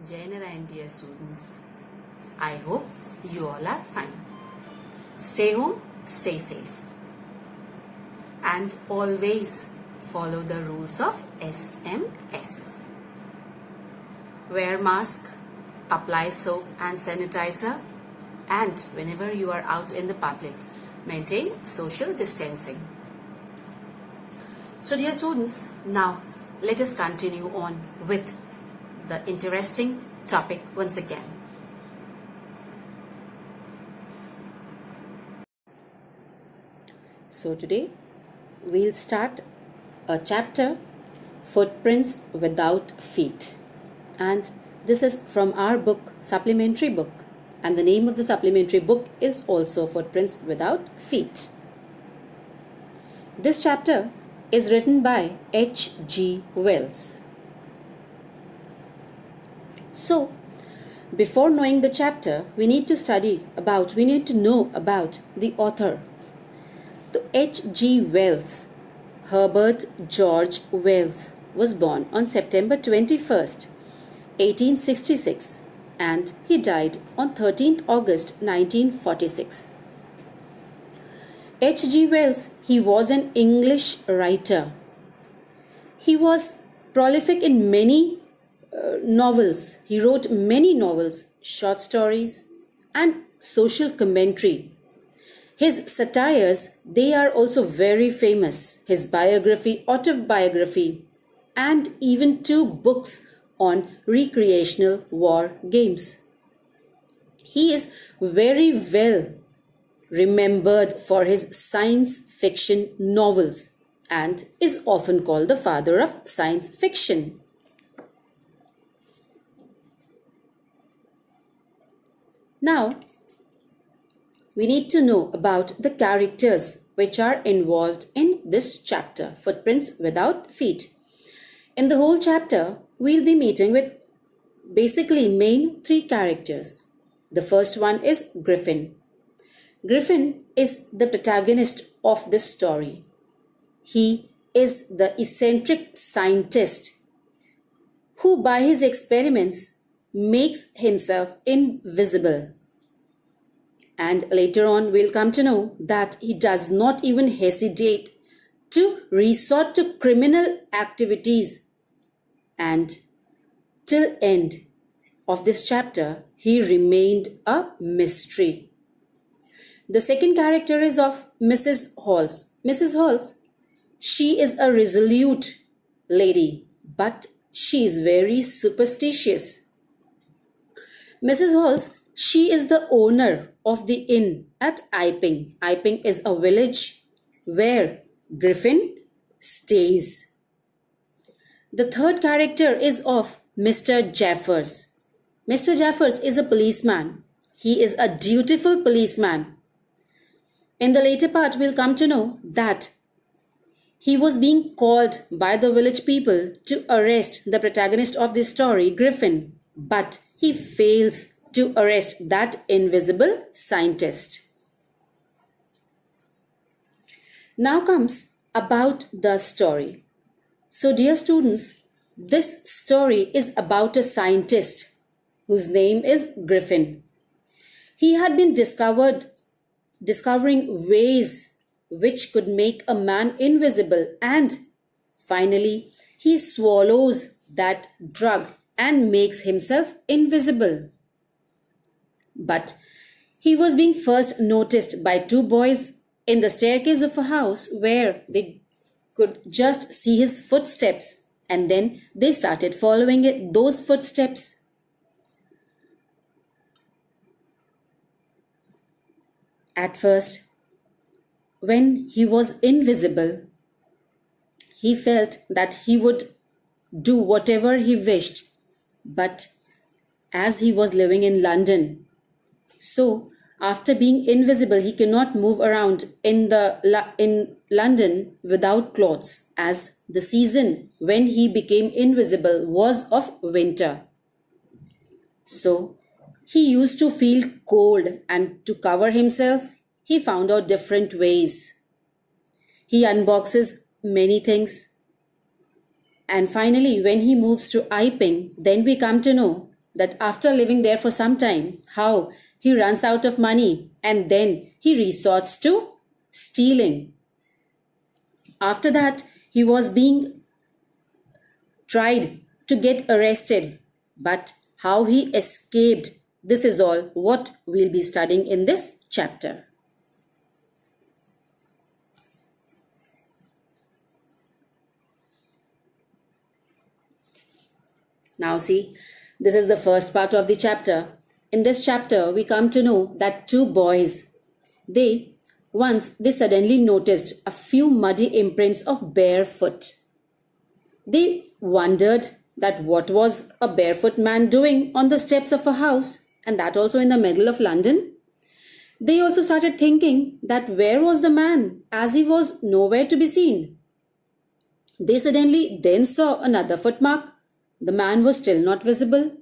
Jainara and dear students, I hope you all are fine. Stay home, stay safe, and always follow the rules of SMS. Wear mask, apply soap and sanitizer, and whenever you are out in the public, maintain social distancing. So dear students, now let us continue on with the interesting topic once again. So today we'll start a chapter, Footprints Without Feet, and this is from our book, supplementary book, and the name of the supplementary book is also Footprints Without Feet. This chapter is written by H.G. Wells. So, before knowing the chapter, we need to know about the author. The H.G. Wells, Herbert George Wells, was born on September 21st, 1866, and he died on 13th August 1946. H.G. Wells, he was an English writer. He was prolific in many novels. He wrote many novels, short stories, and social commentary. His satires, they are also very famous. His biography, autobiography, and even 2 books on recreational war games. He is very well remembered for his science fiction novels and is often called the father of science fiction. Now, we need to know about the characters which are involved in this chapter, Footprints Without Feet. In the whole chapter, we'll be meeting with basically main 3 characters. The first one is Griffin. Griffin is the protagonist of this story. He is the eccentric scientist who by his experiments makes himself invisible. And later on we'll come to know that he does not even hesitate to resort to criminal activities. And till end of this chapter, he remained a mystery. The second character is of Mrs. Halls. Mrs. Halls, she is a resolute lady, but she is very superstitious. Mrs. Halls, she is the owner of the inn at Iping. Iping is a village where Griffin stays. The third character is of Mr. Jaffers. Mr. Jaffers is a policeman. He is a dutiful policeman. In the later part, we'll come to know that he was being called by the village people to arrest the protagonist of this story, Griffin, but he fails to arrest that invisible scientist. Now comes about the story. So dear students, this story is about a scientist whose name is Griffin. He had been discovering ways which could make a man invisible, and finally he swallows that drug and makes himself invisible. But he was being first noticed by 2 boys in the staircase of a house where they could just see his footsteps, and then they started following those footsteps. At first, when he was invisible, he felt that he would do whatever he wished, but as he was living in London, so after being invisible, he cannot move around in London without clothes, as the season when he became invisible was of winter. So he used to feel cold, and to cover himself, he found out different ways. He unboxes many things, and finally when he moves to Iping, then we come to know that after living there for some time, how he runs out of money and then he resorts to stealing. After that, he was being tried to get arrested, but how he escaped, this is all what we'll be studying in this chapter. Now see, this is the first part of the chapter. In this chapter, we come to know that two boys, they suddenly noticed a few muddy imprints of bare foot. They wondered that what was a barefoot man doing on the steps of a house, and that also in the middle of London. They also started thinking that where was the man, as he was nowhere to be seen. They suddenly then saw another footmark. The man was still not visible.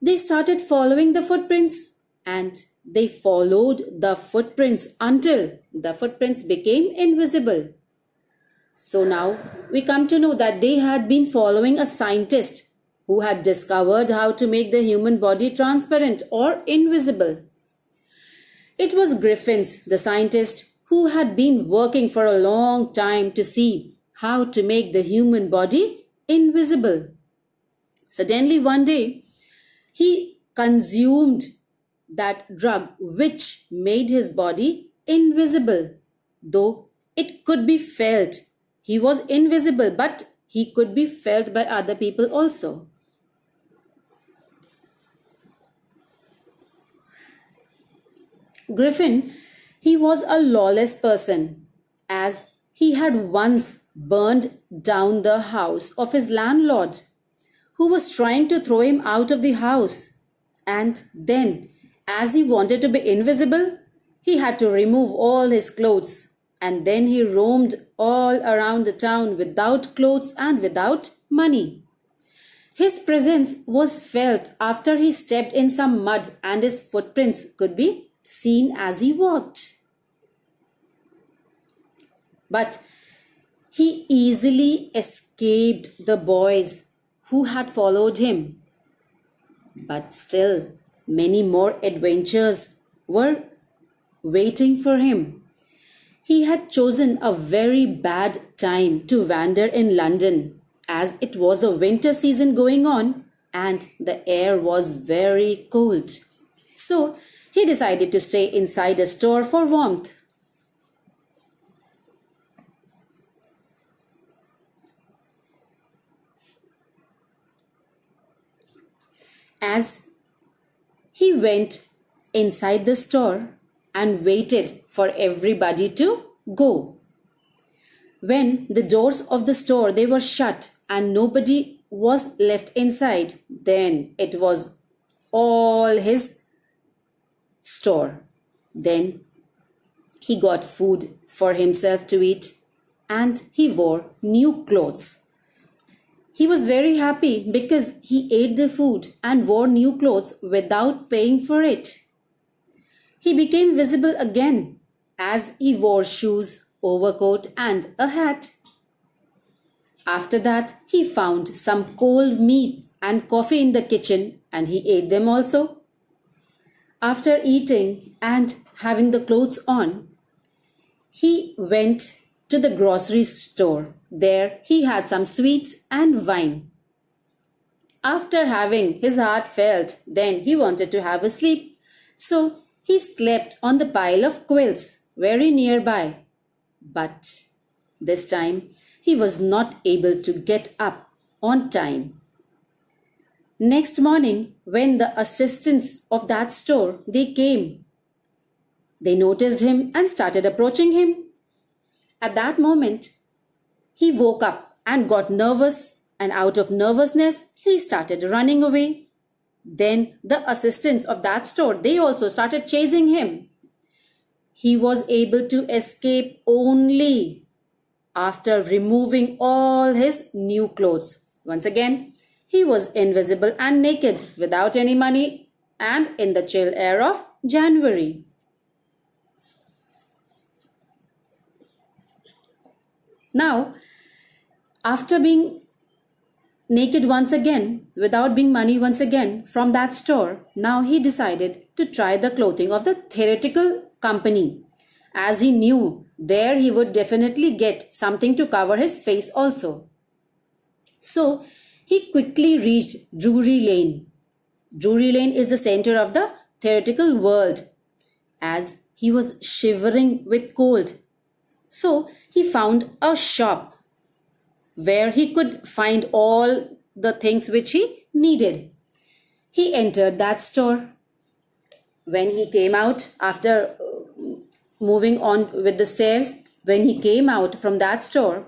They started following the footprints, and they followed the footprints until the footprints became invisible. So now we come to know that they had been following a scientist who had discovered how to make the human body transparent or invisible. It was Griffins, the scientist, who had been working for a long time to see how to make the human body invisible. Suddenly one day, he consumed that drug which made his body invisible. Though it could be felt, he was invisible, but he could be felt by other people also. Griffin, he was a lawless person, as he had once burned down the house of his landlord, who was trying to throw him out of the house. And then, as he wanted to be invisible, he had to remove all his clothes, and then he roamed all around the town without clothes and without money. His presence was felt after he stepped in some mud, and his footprints could be seen as he walked. But he easily escaped the boys who had followed him. But still, many more adventures were waiting for him. He had chosen a very bad time to wander in London, as it was a winter season going on and the air was very cold. So he decided to stay inside a store for warmth. As he went inside the store and waited for everybody to go. When the doors of the store they were shut and nobody was left inside, then it was all his store. Then he got food for himself to eat and he wore new clothes. He was very happy because he ate the food and wore new clothes without paying for it. He became visible again as he wore shoes, overcoat and a hat. After that, he found some cold meat and coffee in the kitchen and he ate them also. After eating and having the clothes on, he went to the grocery store. There he had some sweets and wine. After having his heart felt, then he wanted to have a sleep. So he slept on the pile of quilts very nearby. But this time he was not able to get up on time. Next morning, when the assistants of that store they came, they noticed him and started approaching him. At that moment, he woke up and got nervous, and out of nervousness, he started running away. Then the assistants of that store, they also started chasing him. He was able to escape only after removing all his new clothes. Once again, he was invisible and naked without any money and in the chill air of January. Now, after being naked once again, without being money once again from that store, now he decided to try the clothing of the theatrical company, as he knew there he would definitely get something to cover his face also. So he quickly reached Drury Lane. Drury Lane is the center of the theatrical world, as he was shivering with cold. So he found a shop where he could find all the things which he needed. He entered that store. When he came out after moving on with the stairs, when he came out from that store,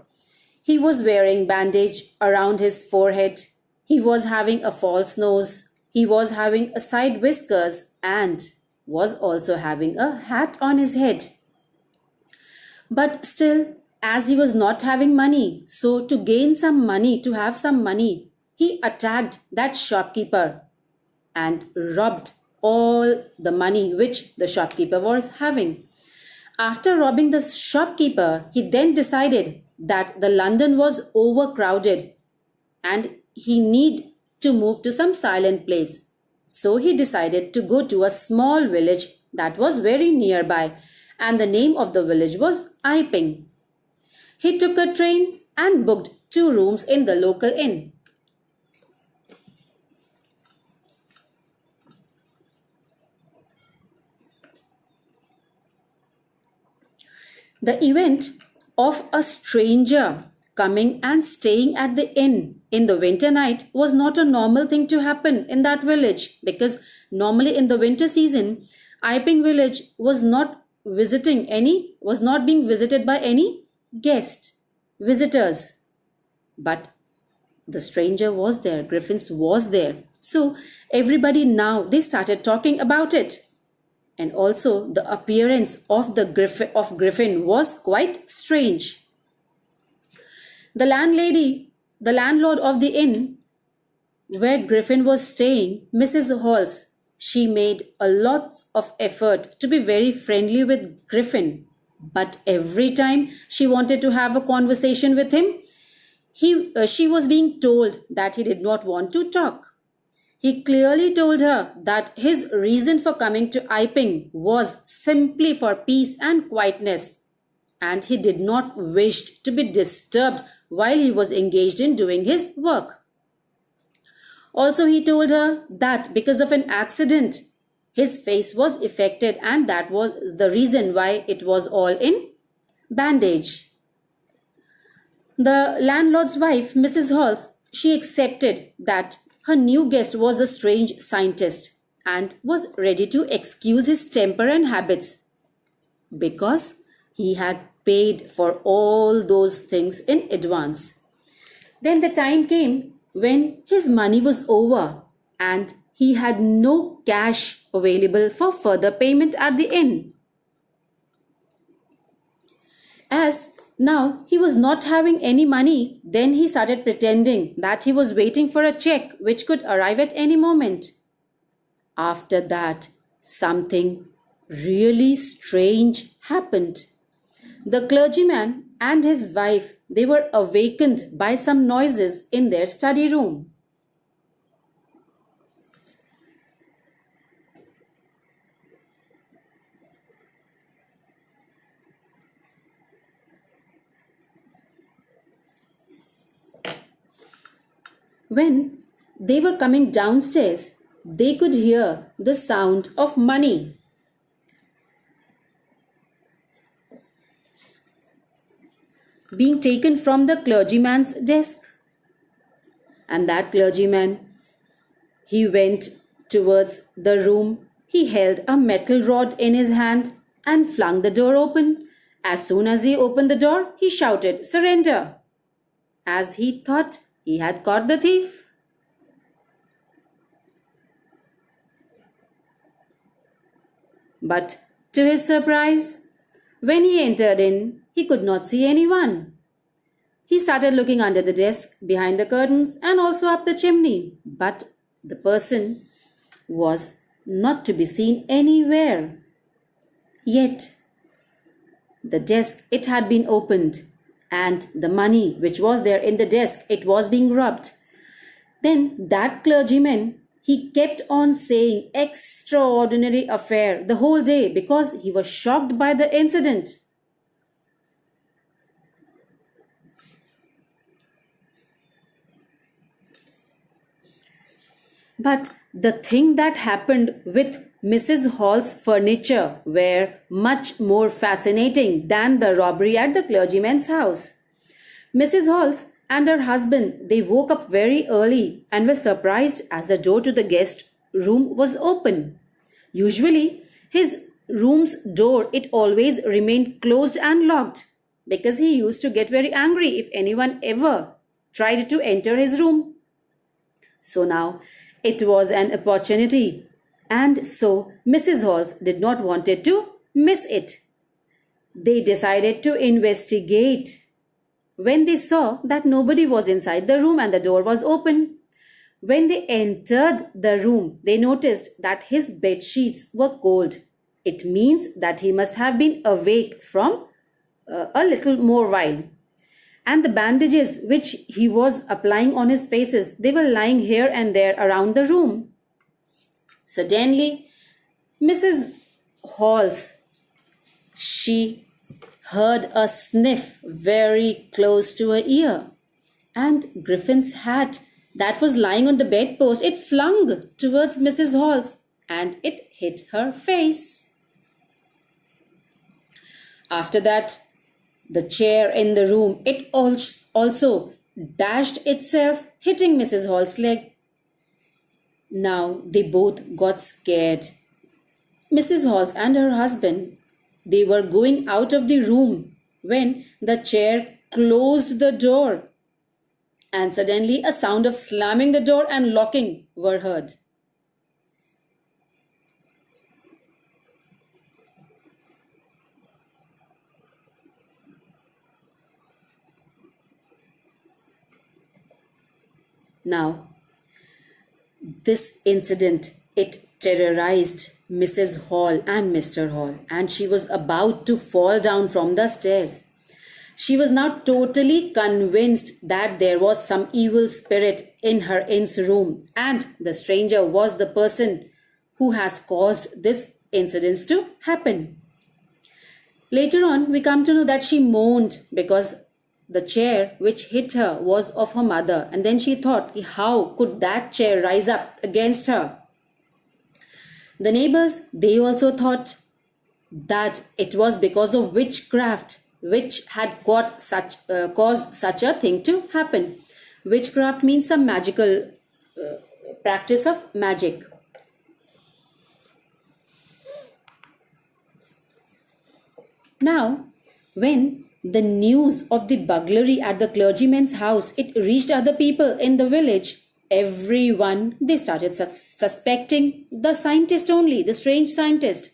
he was wearing bandage around his forehead. He was having a false nose. He was having a side whiskers and was also having a hat on his head. But still, as he was not having money, so to gain some money, to have some money, he attacked that shopkeeper and robbed all the money which the shopkeeper was having. After robbing the shopkeeper, he then decided that the London was overcrowded and he need to move to some silent place. So he decided to go to a small village that was very nearby, and the name of the village was Iping. He took a train and booked 2 rooms in the local inn. The event of a stranger coming and staying at the inn in the winter night was not a normal thing to happen in that village, because normally in the winter season, Iping village was not being visited by any visitors. But the stranger was there, Griffins was there. So everybody now, they started talking about it. And also the appearance of Griffin was quite strange. The landlord of the inn where Griffin was staying, Mrs. Halls, she made a lot of effort to be very friendly with Griffin. But every time she wanted to have a conversation with him, she was being told that he did not want to talk. He clearly told her that his reason for coming to Iping was simply for peace and quietness, and he did not wish to be disturbed while he was engaged in doing his work. Also, he told her that because of an accident, his face was affected, and that was the reason why it was all in bandage. The landlord's wife, Mrs. Halls, she accepted that her new guest was a strange scientist and was ready to excuse his temper and habits because he had paid for all those things in advance. Then the time came when his money was over and he had no cash available for further payment at the inn. As now he was not having any money, then he started pretending that he was waiting for a check which could arrive at any moment. After that, something really strange happened. The clergyman and his wife, they were awakened by some noises in their study room. When they were coming downstairs, they could hear the sound of money. Being taken from the clergyman's desk. And that clergyman, he went towards the room. He held a metal rod in his hand and flung the door open. As soon as he opened the door, he shouted, "Surrender!" as he thought he had caught the thief. But to his surprise, when he entered in, he could not see anyone. He started looking under the desk, behind the curtains, and also up the chimney. But the person was not to be seen anywhere. Yet, the desk, it had been opened, and the money which was there in the desk, it was being robbed. Then that clergyman, he kept on saying extraordinary affair the whole day because he was shocked by the incident. But the thing that happened with Mrs. Hall's furniture were much more fascinating than the robbery at the clergyman's house. Mrs. Halls and her husband, they woke up very early and were surprised as the door to the guest room was open. Usually, his room's door, it always remained closed and locked because he used to get very angry if anyone ever tried to enter his room. So now it was an opportunity, and so Mrs. Halls did not wanted to miss it. They decided to investigate. When they saw that nobody was inside the room and the door was open, when they entered the room, they noticed that his bed sheets were cold. It means that he must have been awake from a little more while. And the bandages which he was applying on his faces, they were lying here and there around the room. Suddenly, Mrs. Halls, she heard a sniff very close to her ear, and Griffin's hat that was lying on the bedpost, it flung towards Mrs. Halls and it hit her face. After that, the chair in the room, it also dashed itself, hitting Mrs. Hall's leg. Now they both got scared. Mrs. Halls and her husband, they were going out of the room when the chair closed the door, and suddenly a sound of slamming the door and locking were heard. Now, this incident, it terrorized Mrs. Hall and Mr. Hall, and she was about to fall down from the stairs. She was now totally convinced that there was some evil spirit in her aunt's room, and the stranger was the person who has caused this incident to happen. Later on, we come to know that she moaned because the chair which hit her was of her mother, and then she thought, how could that chair rise up against her? The neighbors, they also thought that it was because of witchcraft which had caused such a thing to happen. Witchcraft means some magical practice of magic. Now, when the news of the burglary at the clergyman's house, it reached other people in the village, everyone, they started suspecting the scientist only, the strange scientist.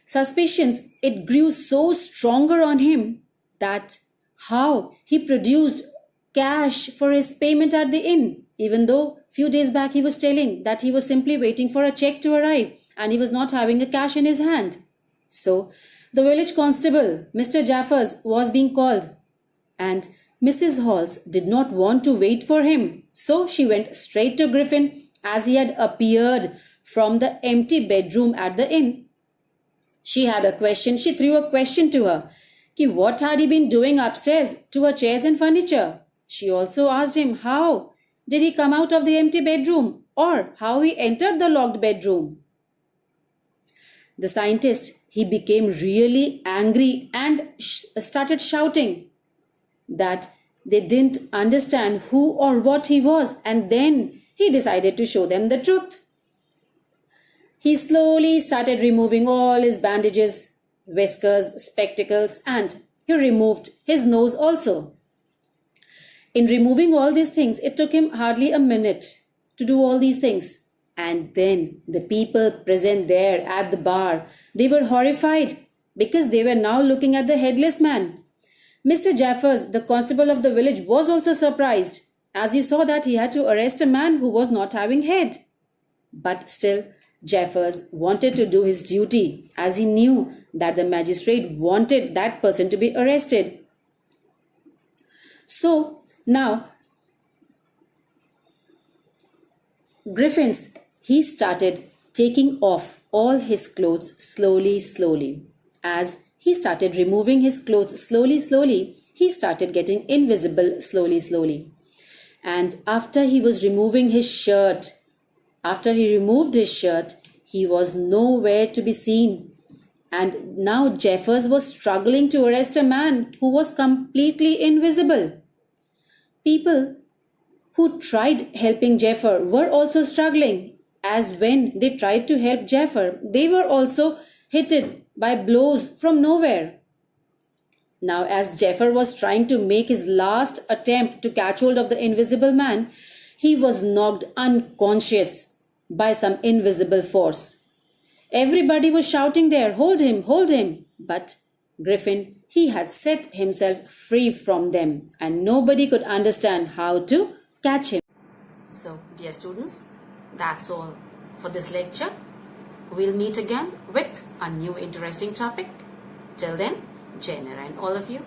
Suspicions, it grew so stronger on him that how he produced cash for his payment at the inn, even though few days back he was telling that he was simply waiting for a check to arrive and he was not having a cash in his hand. So the village constable, Mr. Jaffers, was being called, and Mrs. Halls did not want to wait for him. So she went straight to Griffin as he had appeared from the empty bedroom at the inn. She had a question. She threw a question to her. What had he been doing upstairs to her chairs and furniture? She also asked him how did he come out of the empty bedroom or how he entered the locked bedroom. The scientist, he became really angry and started shouting that they didn't understand who or what he was, and then he decided to show them the truth. He slowly started removing all his bandages, whiskers, spectacles, and he removed his nose also. In removing all these things, it took him hardly a minute to do all these things. And then the people present there at the bar, they were horrified because they were now looking at the headless man. Mr. Jaffers, the constable of the village, was also surprised as he saw that he had to arrest a man who was not having head. But still, Jaffers wanted to do his duty as he knew that the magistrate wanted that person to be arrested. So now Griffins, he started taking off all his clothes slowly. As he started removing his clothes slowly, he started getting invisible slowly. And after he was removing his shirt, after he removed his shirt, he was nowhere to be seen. And now Jeffers was struggling to arrest a man who was completely invisible. People who tried helping Jaffer were also struggling, as when they tried to help Jaffer, they were also hit by blows from nowhere. Now, as Jaffer was trying to make his last attempt to catch hold of the invisible man, he was knocked unconscious by some invisible force. Everybody was shouting there, "Hold him, hold him!" But Griffin, he had set himself free from them, and nobody could understand how to catch him. So, dear students, that's all for this lecture. We'll meet again with a new interesting topic. Till then, Jai Narayan, all of you.